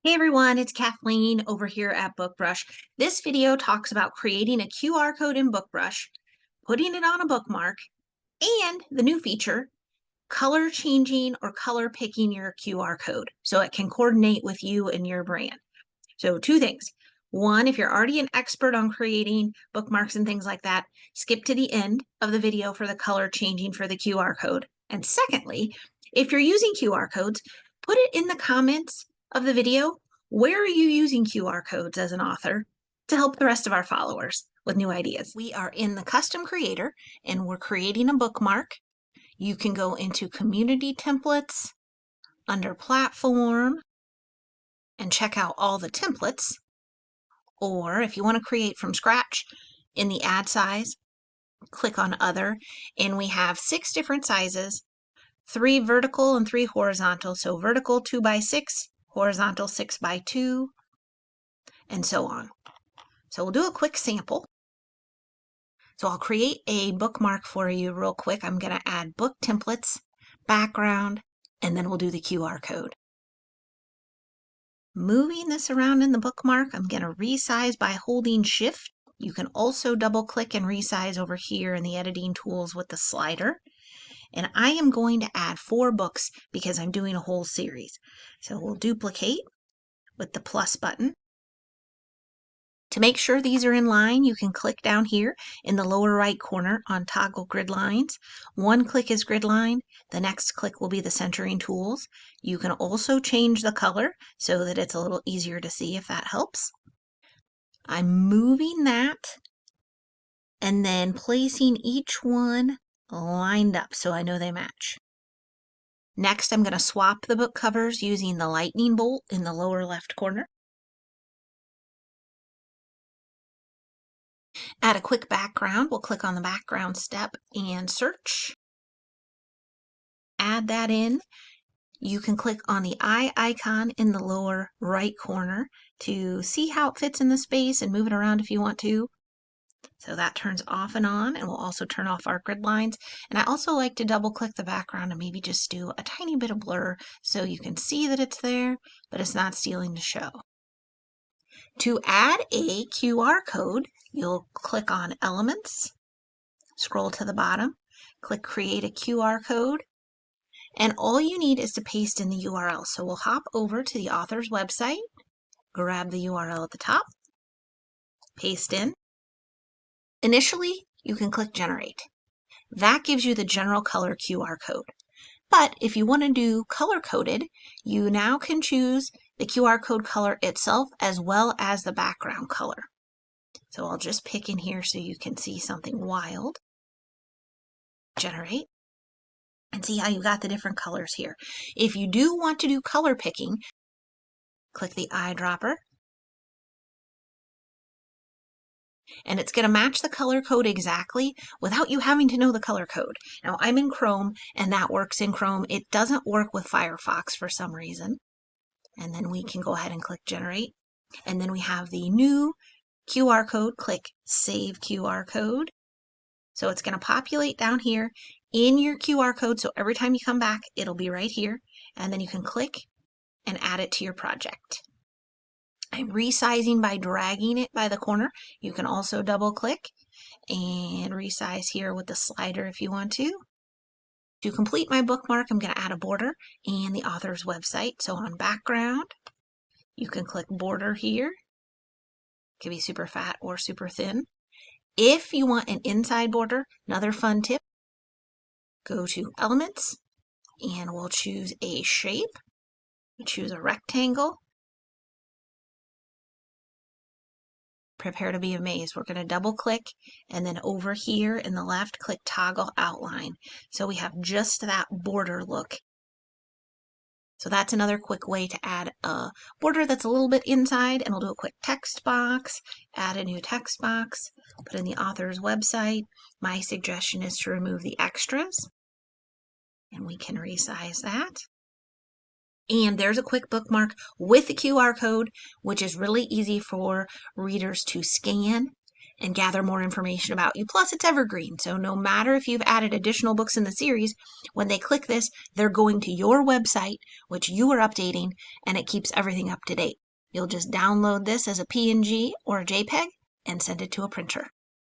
Hey everyone, it's Kathleen over here at BookBrush. This video talks about creating a QR code in BookBrush, putting it on a bookmark, and the new feature, color changing or color picking your QR code so it can coordinate with you and your brand. So two things. One, if you're already an expert on creating bookmarks and things like that, skip to the end of the video for the color changing for the QR code. And secondly, if you're using QR codes, put it in the comments of the video. Where are you using QR codes as an author to help the rest of our followers with new ideas? We are in the custom creator and we're creating a bookmark. You can go into community templates under platform and check out all the templates. Or if you want to create from scratch, in the add size, click on other, and we have 6 different sizes, 3 vertical and 3 horizontal. So vertical 2x6, horizontal 6x2, and so on. So we'll do a quick sample. So I'll create a bookmark for you real quick. I'm going to add book templates, background, and then we'll do the QR code. Moving this around in the bookmark, I'm going to resize by holding Shift. You can also double click and resize over here in the editing tools with the slider. And I am going to add 4 books because I'm doing a whole series. So we'll duplicate with the plus button. To make sure these are in line, you can click down here in the lower right corner on toggle grid lines. One click is grid line. The next click will be the centering tools. You can also change the color so that it's a little easier to see if that helps. I'm moving that and then placing each one lined up so I know they match. Next, I'm going to swap the book covers using the lightning bolt in the lower left corner. Add a quick background. We'll click on the background step and search. Add that in. You can click on the eye icon in the lower right corner to see how it fits in the space and move it around if you want to. So that turns off and on, and we'll also turn off our grid lines. And I also like to double click the background and maybe just do a tiny bit of blur so you can see that it's there, but it's not stealing the show. To add a QR code, you'll click on Elements, scroll to the bottom, click Create a QR code, and all you need is to paste in the URL. So we'll hop over to the author's website, grab the URL at the top, paste in. Initially, you can click Generate. That gives you the general color QR code. But if you want to do color-coded, you now can choose the QR code color itself as well as the background color. So I'll just pick in here so you can see something wild. Generate. And see how you got the different colors here. If you do want to do color picking, click the eyedropper. And it's going to match the color code exactly without you having to know the color code. Now, I'm in Chrome, and that works in Chrome. It doesn't work with Firefox for some reason. And then we can go ahead and click Generate. And then we have the new QR code. Click Save QR Code. So it's going to populate down here in your QR code. So every time you come back, it'll be right here. And then you can click and add it to your project. I'm resizing by dragging it by the corner. You can also double click and resize here with the slider if you want to. To complete my bookmark, I'm going to add a border and the author's website. So on background, you can click border here. It can be super fat or super thin. If you want an inside border, another fun tip, go to Elements and we'll choose a shape. We'll choose a rectangle. Prepare to be amazed. We're going to double click and then over here in the left, click toggle outline. So we have just that border look. So that's another quick way to add a border that's a little bit inside, and we'll do a quick text box, add a new text box, put in the author's website. My suggestion is to remove the extras, and we can resize that. And there's a quick bookmark with the QR code, which is really easy for readers to scan and gather more information about you. Plus, it's evergreen, so no matter if you've added additional books in the series, when they click this, they're going to your website, which you are updating, and it keeps everything up to date. You'll just download this as a PNG or a JPEG and send it to a printer.